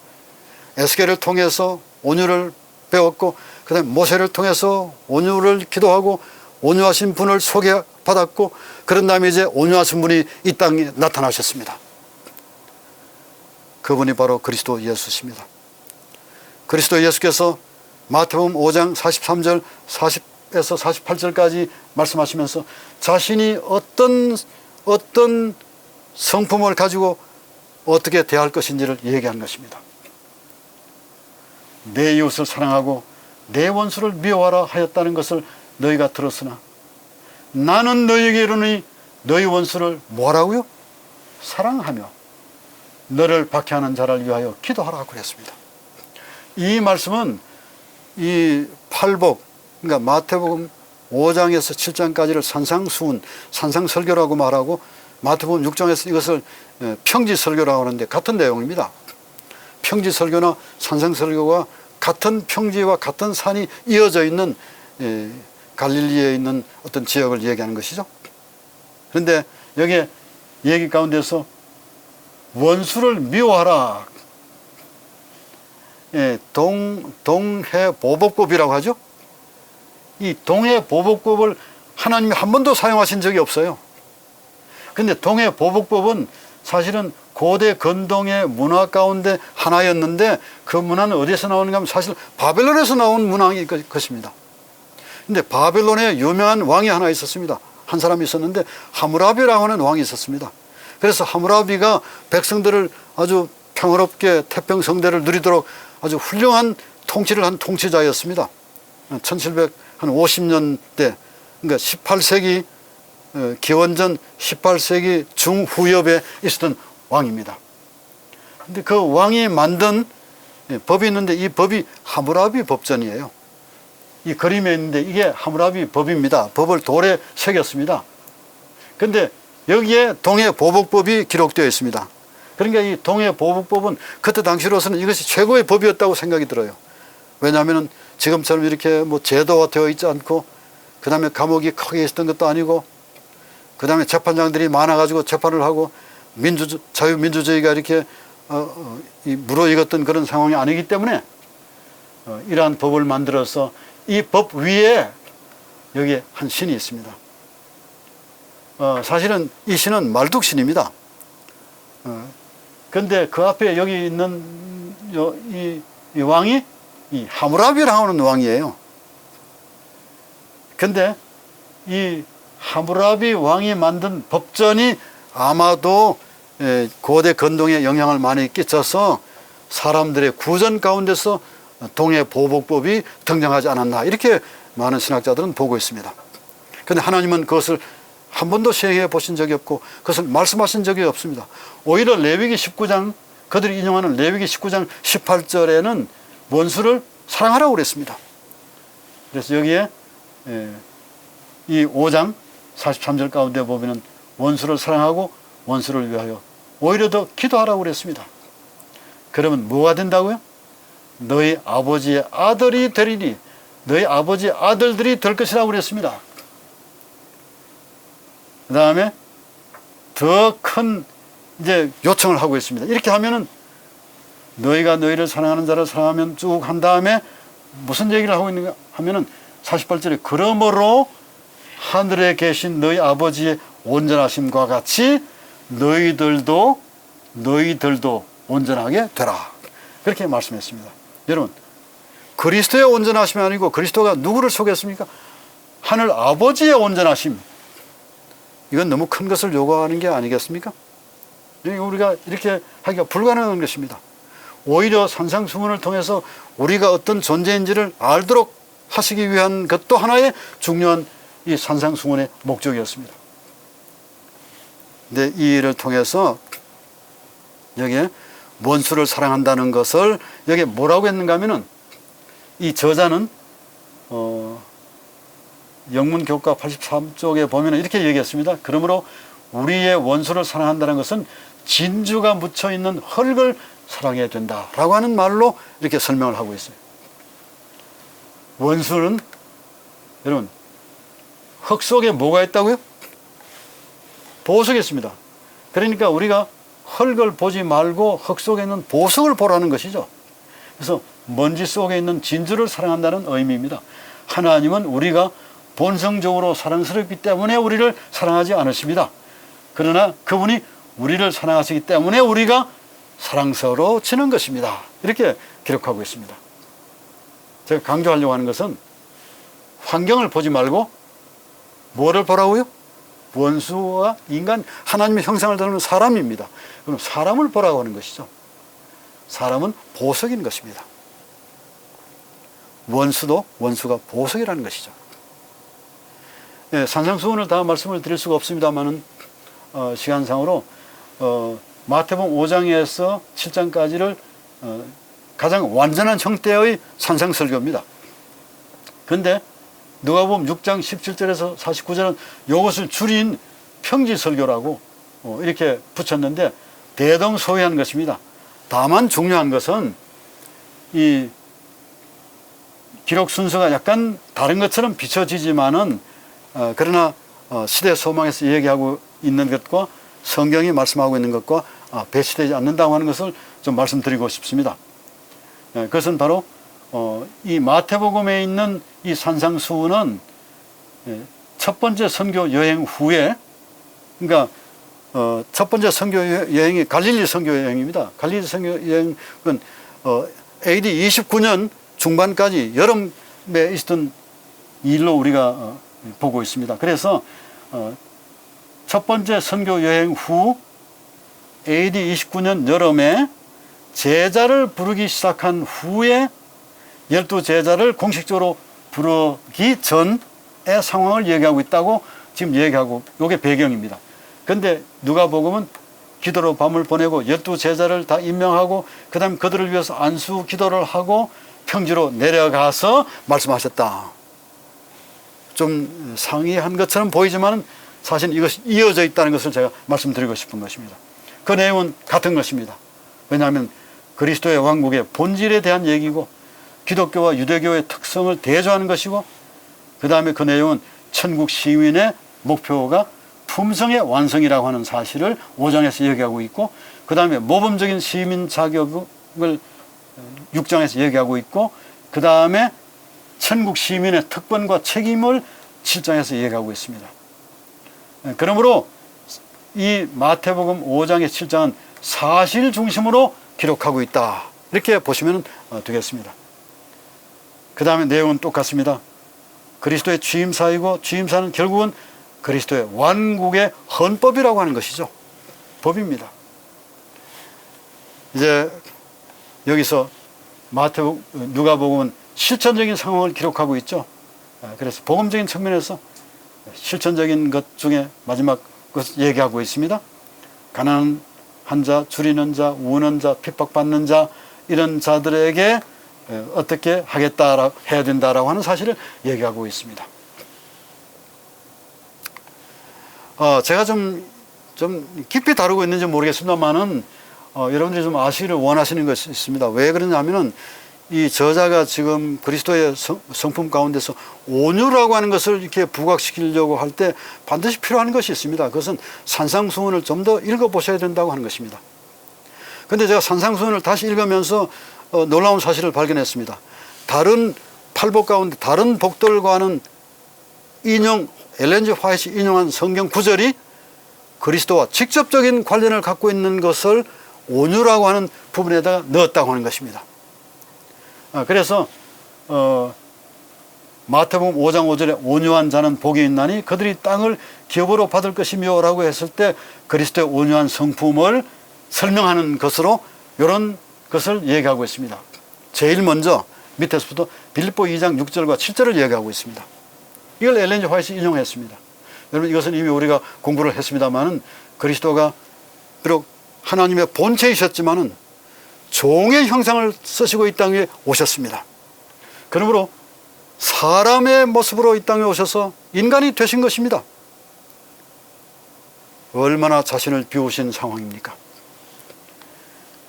에스겔을 통해서 온유를 배웠고, 그 다음에 모세를 통해서 온유를 기도하고 온유하신 분을 소개받았고, 그런 다음에 이제 온유하신 분이 이 땅에 나타나셨습니다. 그분이 바로 그리스도 예수십니다. 그리스도 예수께서 마태복음 5장 43절 40에서 48절까지 말씀하시면서 자신이 어떤 성품을 가지고 어떻게 대할 것인지를 얘기한 것입니다. 내 이웃을 사랑하고 내 원수를 미워하라 하였다는 것을 너희가 들었으나 나는 너희에게 이르노니 너희 원수를 뭐라고요? 사랑하며 너를 박해하는 자를 위하여 기도하라 그랬습니다. 이 말씀은 이 팔복, 그러니까 마태복음 5장에서 7장까지를 산상수훈, 산상설교라고 말하고, 마태복음 6장에서 이것을 평지설교라고 하는데 같은 내용입니다. 평지설교나 산성설교가 같은 평지와 같은 산이 이어져 있는 갈릴리에 있는 어떤 지역을 얘기하는 것이죠. 그런데 여기에 얘기 가운데서 원수를 미워하라. 동해보복법이라고 하죠. 이 동해보복법을 하나님이 한 번도 사용하신 적이 없어요. 근데 동해보복법은 사실은 고대 근동의 문화 가운데 하나였는데 그 문화는 어디에서 나오는가 하면 사실 바벨론에서 나온 문화인 것입니다. 근데 바벨론에 유명한 왕이 하나 있었습니다. 한 사람이 있었는데 하무라비라고 하는 왕이 있었습니다. 그래서 하무라비가 백성들을 아주 평화롭게 태평성대를 누리도록 아주 훌륭한 통치를 한 통치자였습니다. 1750년대, 그러니까 18세기 기원전 18세기 중후엽에 있었던 왕입니다. 근데 그 왕이 만든 법이 있는데 이 법이 하무라비 법전이에요. 이 그림에 있는데 이게 하무라비 법입니다. 법을 돌에 새겼습니다. 근데 여기에 동해보복법이 기록되어 있습니다. 그러니까 이 동해보복법은 그때 당시로서는 이것이 최고의 법이었다고 생각이 들어요. 왜냐하면 지금처럼 이렇게 뭐 제도화 되어 있지 않고, 그 다음에 감옥이 크게 있었던 것도 아니고, 그 다음에 재판장들이 많아가지고 재판을 하고, 자유민주주의가 이렇게 무르익었던 그런 상황이 아니기 때문에 이러한 법을 만들어서 이 법 위에 여기에 한 신이 있습니다. 사실은 이 신은 말뚝신입니다. 근데 그 앞에 여기 있는 이 왕이 이 하무라비라고 하는 왕이에요. 근데 이 하무라비 왕이 만든 법전이 아마도 고대 근동에 영향을 많이 끼쳐서 사람들의 구전 가운데서 동해보복법이 등장하지 않았나, 이렇게 많은 신학자들은 보고 있습니다. 그런데 하나님은 그것을 한 번도 시행해 보신 적이 없고 그것을 말씀하신 적이 없습니다. 오히려 레위기 19장, 그들이 인용하는 레위기 19장 18절에는 원수를 사랑하라고 그랬습니다. 그래서 여기에 이 5장 43절 가운데 보면은 원수를 사랑하고 원수를 위하여 오히려 더 기도하라고 그랬습니다. 그러면 뭐가 된다고요? 너희 아버지의 아들이 되리니, 너희 아버지의 아들들이 될 것이라고 그랬습니다. 그 다음에 더 큰 이제 요청을 하고 있습니다. 이렇게 하면은 너희가 너희를 사랑하는 자를 사랑하면 쭉 한 다음에 무슨 얘기를 하고 있는가 하면은 48절에 그러므로 하늘에 계신 너희 아버지의 온전하심과 같이 너희들도 온전하게 되라, 그렇게 말씀했습니다. 여러분, 그리스도의 온전하심이 아니고 그리스도가 누구를 속였습니까? 하늘 아버지의 온전하심, 이건 너무 큰 것을 요구하는 게 아니겠습니까? 우리가 이렇게 하기가 불가능한 것입니다. 오히려 산상수훈을 통해서 우리가 어떤 존재인지를 알도록 하시기 위한 것도 하나의 중요한 이 산상수훈의 목적이었습니다. 근데 이 일을 통해서 여기에 원수를 사랑한다는 것을 여기에 뭐라고 했는가 하면은, 이 저자는 영문교과 83쪽에 보면 이렇게 얘기했습니다. 그러므로 우리의 원수를 사랑한다는 것은 진주가 묻혀있는 흙을 사랑해야 된다라고 하는 말로 이렇게 설명을 하고 있어요. 원수는 여러분, 흙 속에 뭐가 있다고요? 보석이 있습니다. 그러니까 우리가 흙을 보지 말고 흙 속에 있는 보석을 보라는 것이죠. 그래서 먼지 속에 있는 진주를 사랑한다는 의미입니다. 하나님은 우리가 본성적으로 사랑스럽기 때문에 우리를 사랑하지 않으십니다. 그러나 그분이 우리를 사랑하시기 때문에 우리가 사랑스러워지는 것입니다. 이렇게 기록하고 있습니다. 제가 강조하려고 하는 것은 환경을 보지 말고 뭐를 보라고요? 원수와 인간, 하나님의 형상을 닮은 사람입니다. 그럼 사람을 보라고 하는 것이죠. 사람은 보석인 것입니다. 원수가 보석이라는 것이죠. 예, 산상수훈을 다 말씀을 드릴 수가 없습니다만은 시간상으로 마태복음 5장에서 7장까지를 가장 완전한 형태의 산상설교입니다. 그런데 누가복음 6장 17절에서 49절은 이것을 줄인 평지설교라고 이렇게 붙였는데 대동소이한 것입니다. 다만 중요한 것은 이 기록 순서가 약간 다른 것처럼 비춰지지만은 그러나 시대 소망에서 얘기하고 있는 것과 성경이 말씀하고 있는 것과 배치되지 않는다고 하는 것을 좀 말씀드리고 싶습니다. 그것은 바로 이 마태복음에 있는 이 산상수훈은 첫 번째 선교 여행 후에, 그러니까 첫 번째 선교 여행이 갈릴리 선교 여행입니다. 갈릴리 선교 여행은 AD 29년 중반까지 여름에 있었던 일로 우리가 보고 있습니다. 그래서 첫 번째 선교 여행 후 AD 29년 여름에 제자를 부르기 시작한 후에 12제자를 공식적으로 부르기 전의 상황을 얘기하고 있다고 지금 얘기하고, 이게 배경입니다. 그런데 누가복음은 기도로 밤을 보내고 12제자를 다 임명하고 그 다음에 그들을 위해서 안수 기도를 하고 평지로 내려가서 말씀하셨다. 좀 상이한 것처럼 보이지만 사실 이것이 이어져 있다는 것을 제가 말씀드리고 싶은 것입니다. 그 내용은 같은 것입니다. 왜냐하면 그리스도의 왕국의 본질에 대한 얘기고 기독교와 유대교의 특성을 대조하는 것이고, 그 다음에 그 내용은 천국 시민의 목표가 품성의 완성이라고 하는 사실을 5장에서 얘기하고 있고, 그 다음에 모범적인 시민 자격을 6장에서 얘기하고 있고, 그 다음에 천국 시민의 특권과 책임을 7장에서 얘기하고 있습니다. 그러므로 이 마태복음 5장의 7장은 사실 중심으로 기록하고 있다, 이렇게 보시면 되겠습니다. 그 다음에 내용은 똑같습니다. 그리스도의 취임사이고, 취임사는 결국은 그리스도의 완국의 헌법이라고 하는 것이죠. 법입니다. 이제 여기서 누가복음은 실천적인 상황을 기록하고 있죠. 그래서 복음적인 측면에서 실천적인 것 중에 마지막 것을 얘기하고 있습니다. 가난한 자, 줄이는 자, 우는 자, 핍박받는 자, 이런 자들에게 어떻게 해야 된다라고 하는 사실을 얘기하고 있습니다. 제가 좀 깊이 다루고 있는지 모르겠습니다만은 여러분들이 좀 아시기를 원하시는 것이 있습니다. 왜 그러냐면은 이 저자가 지금 그리스도의 성품 가운데서 온유라고 하는 것을 이렇게 부각시키려고 할 때 반드시 필요한 것이 있습니다. 그것은 산상수훈을 좀 더 읽어보셔야 된다고 하는 것입니다. 그런데 제가 산상수훈을 다시 읽으면서 놀라운 사실을 발견했습니다. 다른 팔복 가운데 다른 복들과는 엘렌 G. 화이트이 인용한 성경 구절이 그리스도와 직접적인 관련을 갖고 있는 것을 온유라고 하는 부분에다가 넣었다고 하는 것입니다. 그래서 마태복음 5장 5절에 온유한 자는 복이 있나니 그들이 땅을 기업으로 받을 것이며 라고 했을 때 그리스도의 온유한 성품을 설명하는 것으로 이런 것을 얘기하고 있습니다. 제일 먼저 밑에서부터 빌립보 2장 6절과 7절을 얘기하고 있습니다. 이걸 엘렌 G. 화이트이 인용했습니다. 여러분, 이것은 이미 우리가 공부를 했습니다만은 그리스도가 비록 하나님의 본체이셨지만은 종의 형상을 쓰시고 이 땅에 오셨습니다. 그러므로 사람의 모습으로 이 땅에 오셔서 인간이 되신 것입니다. 얼마나 자신을 비우신 상황입니까?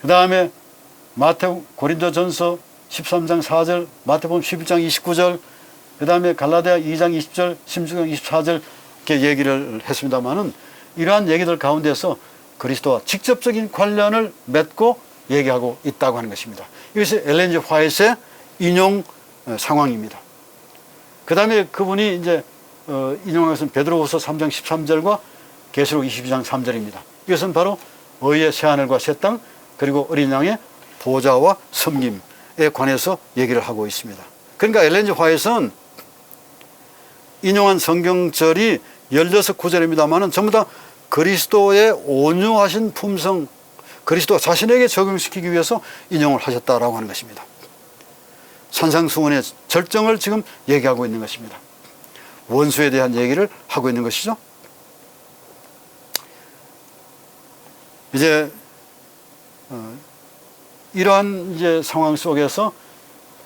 그 다음에 고린도전서 13장 4절, 마태복음 11장 29절, 그 다음에 갈라디아 2장 20절, 신명기 24절 이렇게 얘기를 했습니다만은 이러한 얘기들 가운데서 그리스도와 직접적인 관련을 맺고 얘기하고 있다고 하는 것입니다. 이것이 엘렌 G. 화이트의 인용 상황입니다. 그 다음에 그분이 이제 인용한 것은 베드로후서 3장 13절과 계시록 22장 3절입니다. 이것은 바로 의의 새하늘과 새 땅, 그리고 어린 양의 보좌와 섬김에 관해서 얘기를 하고 있습니다. 그러니까 엘렌 G. 화이트는 인용한 성경절이 16구절입니다만은 전부 다 그리스도의 온유하신 품성, 그리스도 자신에게 적용시키기 위해서 인용을 하셨다라고 하는 것입니다. 산상수훈의 절정을 지금 얘기하고 있는 것입니다. 원수에 대한 얘기를 하고 있는 것이죠. 이제 이러한 이제 상황 속에서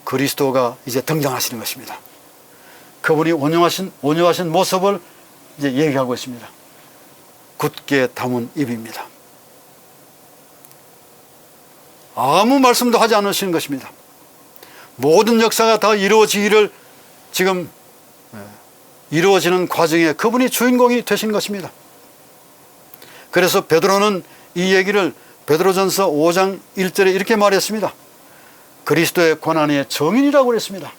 그리스도가 이제 등장하시는 것입니다. 그분이 온유하신 모습을 이제 얘기하고 있습니다. 굳게 담은 입입니다. 아무 말씀도 하지 않으시는 것입니다. 모든 역사가 다 이루어지기를 지금 이루어지는 과정에 그분이 주인공이 되신 것입니다. 그래서 베드로는 이 얘기를 베드로전서 5장 1절에 이렇게 말했습니다. 그리스도의 고난의 정인이라고 그랬습니다.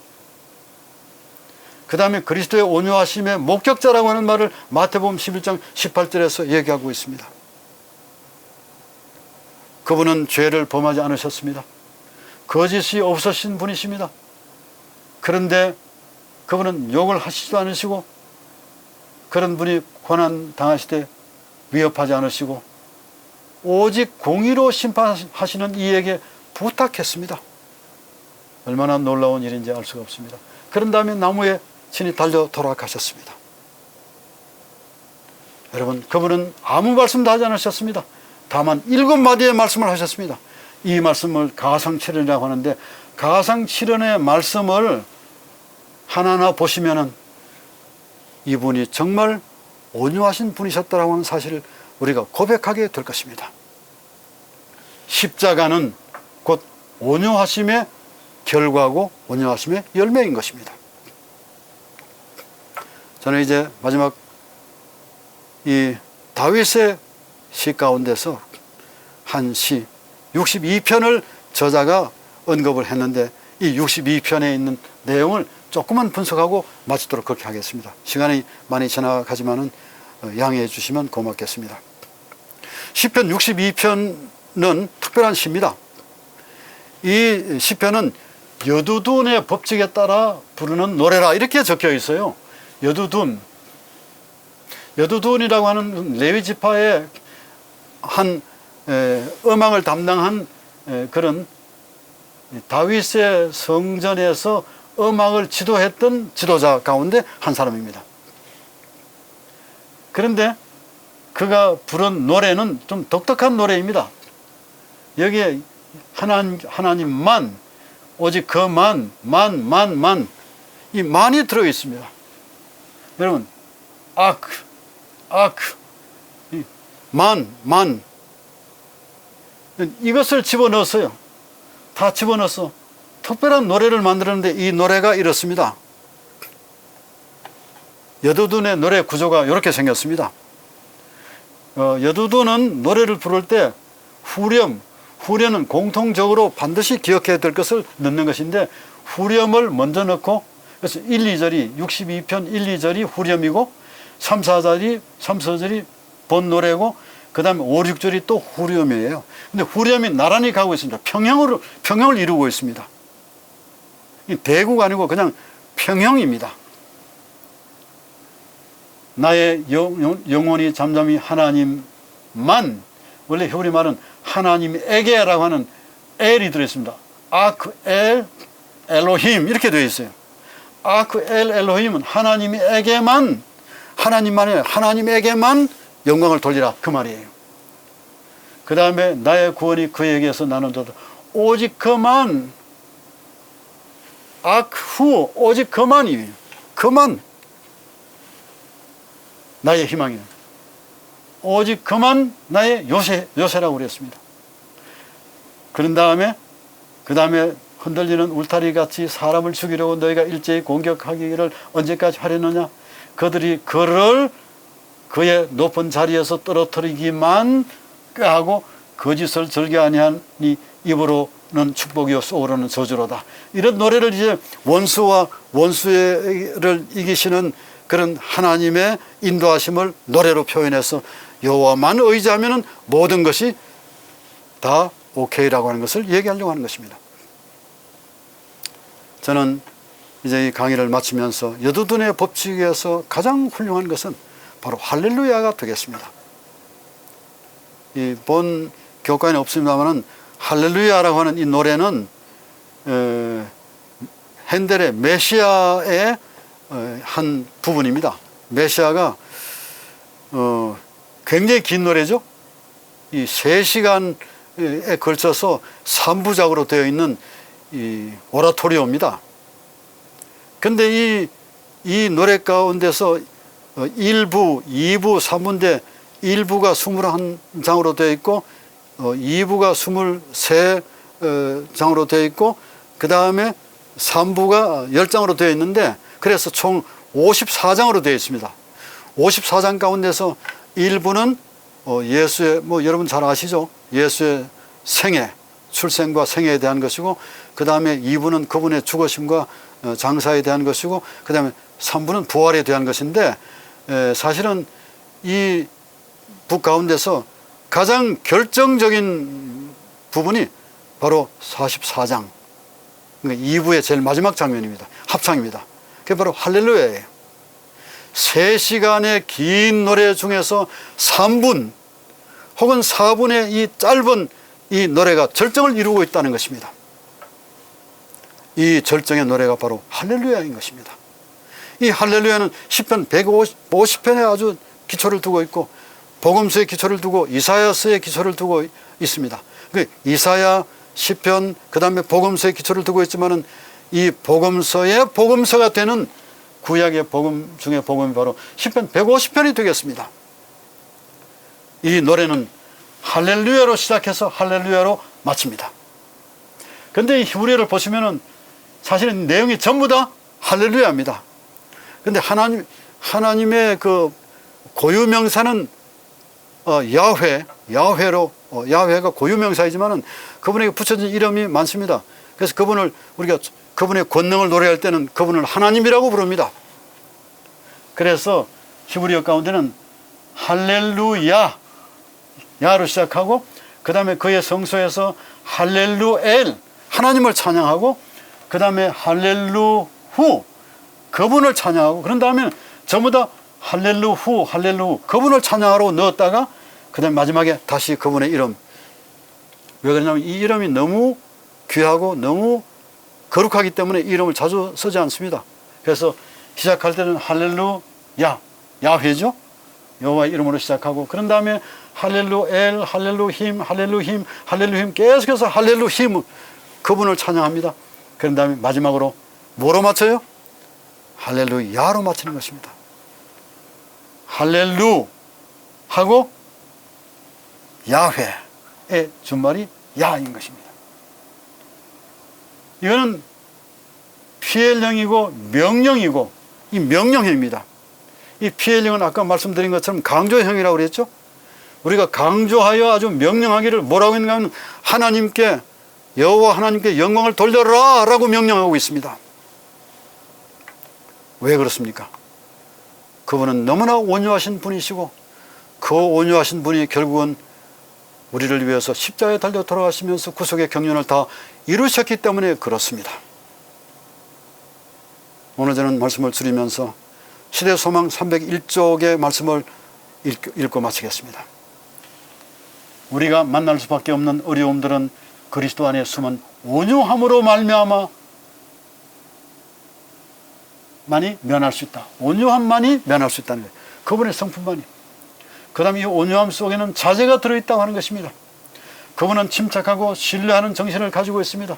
그 다음에 그리스도의 온유하심의 목격자라고 하는 말을 마태복음 11장 18절에서 얘기하고 있습니다. 그분은 죄를 범하지 않으셨습니다. 거짓이 없으신 분이십니다. 그런데 그분은 욕을 하시지도 않으시고 그런 분이 고난 당하실 때 위협하지 않으시고 오직 공의로 심판하시는 이에게 부탁했습니다. 얼마나 놀라운 일인지 알 수가 없습니다. 그런 다음에 나무에 친히 달려 돌아가셨습니다. 여러분, 그분은 아무 말씀도 하지 않으셨습니다. 다만 7마디의 말씀을 하셨습니다. 이 말씀을 가상칠언이라고 하는데, 가상칠언의 말씀을 하나하나 보시면은 이분이 정말 온유하신 분이셨다라고 하는 사실을 우리가 고백하게 될 것입니다. 십자가는 곧 온유하심의 결과고 온유하심의 열매인 것입니다. 저는 이제 마지막 이 다윗의 시 가운데서 한 시 62편을 저자가 언급을 했는데, 이 62편에 있는 내용을 조금만 분석하고 마치도록 그렇게 하겠습니다. 시간이 많이 지나가지만은 양해해 주시면 고맙겠습니다. 시편 62편은 특별한 시입니다. 이 시편은 여두둔의 법칙에 따라 부르는 노래라 이렇게 적혀 있어요. 여두둔이라고 하는 레위 지파의 한 음악을 담당한 그런 다윗의 성전에서 음악을 지도했던 지도자 가운데 한 사람입니다. 그런데 그가 부른 노래는 좀 독특한 노래입니다. 여기에 하나님만, 오직 그만, 이 만이 들어 있습니다. 여러분, 만 이것을 집어넣었어요. 다 집어넣어서 특별한 노래를 만들었는데, 이 노래가 이렇습니다. 여두둔의 노래 구조가 이렇게 생겼습니다. 여두둔은 노래를 부를 때 후렴은 공통적으로 반드시 기억해야 될 것을 넣는 것인데, 후렴을 먼저 넣고, 그래서 62편 1, 2절이 후렴이고 3, 4절이 본 노래고, 그 다음에 5, 6절이 또 후렴이에요. 근데 후렴이 나란히 가고 있습니다. 평형을 이루고 있습니다. 이 대구가 아니고 그냥 평형입니다. 나의 영혼이 잠잠히 하나님만, 원래 히브리 말은 하나님에게라고 하는 엘이 들어있습니다. 아크 엘로힘 이렇게 되어 있어요. 아크 엘로힘은 하나님에게만, 하나님에게만 영광을 돌리라 그 말이에요. 그 다음에 나의 구원이 그에게서 나는도다. 오직 그만, 오직 그만이에요. 그만 나의 희망이에요. 오직 그만 나의 요새라고 그랬습니다. 그런 다음에 그 다음에 흔들리는 울타리같이 사람을 죽이려고 너희가 일제히 공격하기를 언제까지 하려느냐. 그들이 그를 그의 높은 자리에서 떨어뜨리기만 하고 거짓을 절개 아니하니 입으로는 축복이요 속으로는 저주로다. 이런 노래를 이제 원수를 이기시는 그런 하나님의 인도하심을 노래로 표현해서 여호와만 의지하면 모든 것이 다 오케이라고 하는 것을 얘기하려고 하는 것입니다. 저는 이제 이 강의를 마치면서 여두둔의 법칙에서 가장 훌륭한 것은 바로 할렐루야가 되겠습니다. 이 본 교과에는 없습니다만 할렐루야라고 하는 이 노래는 핸델의 메시아의 한 부분입니다. 메시아가 굉장히 긴 노래죠. 이 3시간에 걸쳐서 3부작으로 되어 있는 이 오라토리오입니다. 근데 이 노래 가운데서 1부, 2부, 3부인데 1부가 21장으로 되어 있고 2부가 23장으로 되어 있고 그 다음에 3부가 10장으로 되어 있는데 그래서 총 54장으로 되어 있습니다. 54장 가운데서 1부는 예수의 여러분 잘 아시죠? 예수의 생애, 출생과 생애에 대한 것이고 그 다음에 2부는 그분의 죽으심과 장사에 대한 것이고 그 다음에 3부는 부활에 대한 것인데 사실은 이 북 가운데서 가장 결정적인 부분이 바로 44장, 그러니까 2부의 제일 마지막 장면입니다. 합창입니다. 그게 바로 할렐루야예요. 3시간의 긴 노래 중에서 3분 혹은 4분의 이 짧은 이 노래가 절정을 이루고 있다는 것입니다. 이 절정의 노래가 바로 할렐루야인 것입니다. 이 할렐루야는 시편 150편에 아주 기초를 두고 있고 복음서에 기초를 두고 이사야서에 기초를 두고 있습니다. 이사야, 시편, 그 다음에 복음서에 기초를 두고 있지만은 이 복음서의 복음서가 되는 구약의 복음 중에 복음이 바로 시편 150편이 되겠습니다. 이 노래는 할렐루야로 시작해서 할렐루야로 마칩니다. 그런데 이 히브리어를 보시면은 사실은 내용이 전부 다 할렐루야입니다. 그런데 하나님의 그 고유명사는 야훼로 야훼가 고유명사이지만은 그분에게 붙여진 이름이 많습니다. 그래서 우리가 그분의 권능을 노래할 때는 그분을 하나님이라고 부릅니다. 그래서 히브리어 가운데는 할렐루야 야로 시작하고 그 다음에 그의 성소에서 할렐루엘 하나님을 찬양하고 그 다음에 할렐루후 그분을 찬양하고 그런 다음에 전부 다 할렐루후 할렐루 그분을 찬양하러 넣었다가 그 다음에 마지막에 다시 그분의 이름. 왜 그러냐면 이 이름이 너무 귀하고 너무 거룩하기 때문에 이 이름을 자주 쓰지 않습니다. 그래서 시작할 때는 할렐루야 야훼죠. 여호와의 이름으로 시작하고 그런 다음에 할렐루엘 할렐루힘 할렐루힘 할렐루힘 계속해서 할렐루힘 그분을 찬양합니다. 그런 다음에 마지막으로 뭐로 마쳐요? 할렐루야로 마치는 것입니다. 할렐루 하고 야훼의 준말이 야인 것입니다. 이거는 피엘령이고 명령이고 이 명령형입니다. 이 피엘령은 아까 말씀드린 것처럼 강조형이라고 그랬죠. 우리가 강조하여 아주 명령하기를 뭐라고 했는가 하면 하나님께 여호와 하나님께 영광을 돌려라 라고 명령하고 있습니다. 왜 그렇습니까? 그분은 너무나 온유하신 분이시고 그 온유하신 분이 결국은 우리를 위해서 십자가에 달려 돌아가시면서 구속의 경륜을 다 이루셨기 때문에 그렇습니다. 오늘 저는 말씀을 드리면서 시대소망 301쪽의 말씀을 읽고 마치겠습니다. 우리가 만날 수밖에 없는 어려움들은 그리스도 안에 숨은 온유함으로 말미암아 만이 면할 수 있다. 온유함만이 면할 수 있다는 거예요. 그분의 성품만이. 그 다음에 이 온유함 속에는 자제가 들어있다고 하는 것입니다. 그분은 침착하고 신뢰하는 정신을 가지고 있습니다.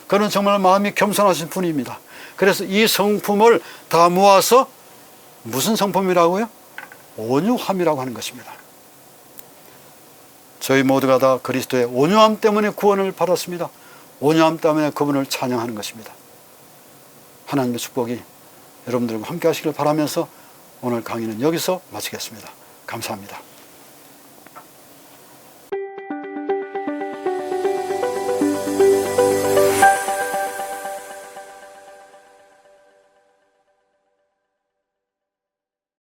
그는 정말 마음이 겸손하신 분입니다. 그래서 이 성품을 다 모아서 무슨 성품이라고요? 온유함이라고 하는 것입니다. 저희 모두가 다 그리스도의 온유함 때문에 구원을 받았습니다. 온유함 때문에 그분을 찬양하는 것입니다. 하나님의 축복이 여러분들과 함께 하시길 바라면서 오늘 강의는 여기서 마치겠습니다. 감사합니다.